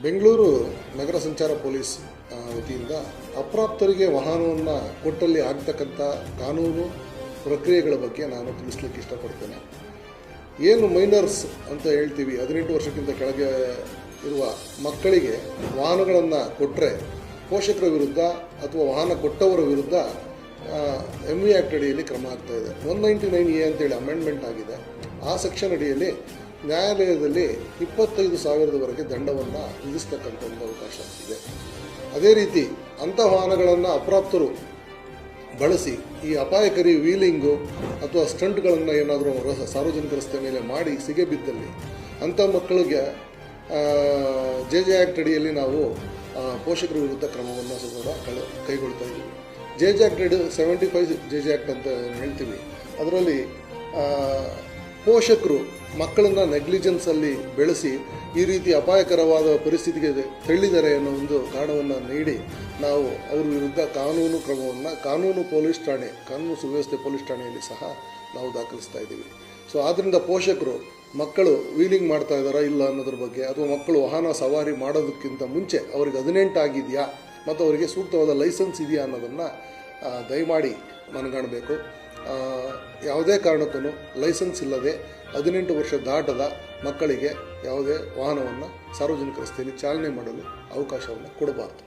ಬೆಂಗಳೂರು ನಗರ ಸಂಚಾರ ಪೊಲೀಸ್ ವತಿಯಿಂದ ಅಪ್ರಾಪ್ತರಿಗೆ ವಾಹನವನ್ನು ಕೊಟ್ಟಲ್ಲಿ ಆಗ್ತಕ್ಕಂಥ ಕಾನೂನು ಪ್ರಕ್ರಿಯೆಗಳ ಬಗ್ಗೆ ನಾನು ತಿಳಿಸ್ಲಿಕ್ಕೆ ಇಷ್ಟಪಡ್ತೇನೆ. ಏನು ಮೈನರ್ಸ್ ಅಂತ ಹೇಳ್ತೀವಿ, 18 ವರ್ಷಕ್ಕಿಂತ ಕೆಳಗೆ ಇರುವ ಮಕ್ಕಳಿಗೆ ವಾಹನಗಳನ್ನು ಕೊಟ್ಟರೆ ಪೋಷಕರ ವಿರುದ್ಧ ಅಥವಾ ವಾಹನ ಕೊಟ್ಟವರ ವಿರುದ್ಧ MV ಆ್ಯಕ್ಟ್ ಅಡಿಯಲ್ಲಿ ಕ್ರಮ ಆಗ್ತಾ ಇದೆ. 199A ಅಂತೇಳಿ ಅಮೆಂಡ್ಮೆಂಟ್ ಆಗಿದೆ. ಆ ಸೆಕ್ಷನ್ ಅಡಿಯಲ್ಲಿ ನ್ಯಾಯಾಲಯದಲ್ಲಿ 25,000ವರೆಗೆ ದಂಡವನ್ನು ವಿಧಿಸ್ತಕ್ಕಂಥ ಒಂದು ಅವಕಾಶ ಇದೆ. ಅದೇ ರೀತಿ ಅಂಥ ವಾಹನಗಳನ್ನು ಅಪ್ರಾಪ್ತರು ಬಳಸಿ ಈ ಅಪಾಯಕಾರಿ ವೀಲಿಂಗು ಅಥವಾ ಸ್ಟಂಟ್ಗಳನ್ನು ಏನಾದರೂ ಸಾರ್ವಜನಿಕ ರಸ್ತೆ ಮೇಲೆ ಮಾಡಿ ಸಿಗೆ ಬಿದ್ದಲ್ಲಿ ಅಂಥ ಮಕ್ಕಳಿಗೆ JJ ಆ್ಯಕ್ಟ್ ಅಡಿಯಲ್ಲಿ ನಾವು ಪೋಷಕರ ವಿರುದ್ಧ ಕ್ರಮವನ್ನು ಕೂಡ ಕೈಗೊಳ್ತಾ ಇದ್ದೀವಿ. JJ ಆ್ಯಕ್ಟ್ 75 JJ ಆ್ಯಕ್ಟ್ ಅಂತ ಹೇಳ್ತೀವಿ. ಅದರಲ್ಲಿ ಪೋಷಕರು ಮಕ್ಕಳನ್ನು ನೆಗ್ಲಿಜೆನ್ಸಲ್ಲಿ ಬೆಳೆಸಿ ಈ ರೀತಿ ಅಪಾಯಕರವಾದ ಪರಿಸ್ಥಿತಿಗೆ ತಳ್ಳಿದ್ದಾರೆ ಅನ್ನೋ ಒಂದು ಕಾರಣವನ್ನು ನೀಡಿ ನಾವು ಅವ್ರ ವಿರುದ್ಧ ಕಾನೂನು ಕ್ರಮವನ್ನು ಕಾನೂನು ಸುವ್ಯವಸ್ಥೆ ಪೊಲೀಸ್ ಠಾಣೆಯಲ್ಲಿ ಸಹ ನಾವು ದಾಖಲಿಸ್ತಾ ಇದ್ದೀವಿ. ಸೊ ಆದ್ದರಿಂದ ಪೋಷಕರು ಮಕ್ಕಳು ವೀಲಿಂಗ್ ಮಾಡ್ತಾ ಇದ್ದಾರಾ ಇಲ್ಲ ಅನ್ನೋದ್ರ ಬಗ್ಗೆ, ಅಥವಾ ಮಕ್ಕಳು ವಾಹನ ಸವಾರಿ ಮಾಡೋದಕ್ಕಿಂತ ಮುಂಚೆ ಅವ್ರಿಗೆ 18 ಆಗಿದೆಯಾ ಮತ್ತು ಅವರಿಗೆ ಸೂಕ್ತವಾದ ಲೈಸೆನ್ಸ್ ಇದೆಯಾ ಅನ್ನೋದನ್ನು ದಯಮಾಡಿ ಮನಗಾಣಬೇಕು. ಯಾವುದೇ ಕಾರಣಕ್ಕೂ ಲೈಸೆನ್ಸ್ ಇಲ್ಲದೆ 18 ವರ್ಷ ದಾಟದ ಮಕ್ಕಳಿಗೆ ಯಾವುದೇ ವಾಹನವನ್ನು ಸಾರ್ವಜನಿಕ ರಸ್ತೆಯಲ್ಲಿ ಚಾಲನೆ ಮಾಡಲು ಅವಕಾಶವನ್ನು ಕೊಡಬಾರ್ದು.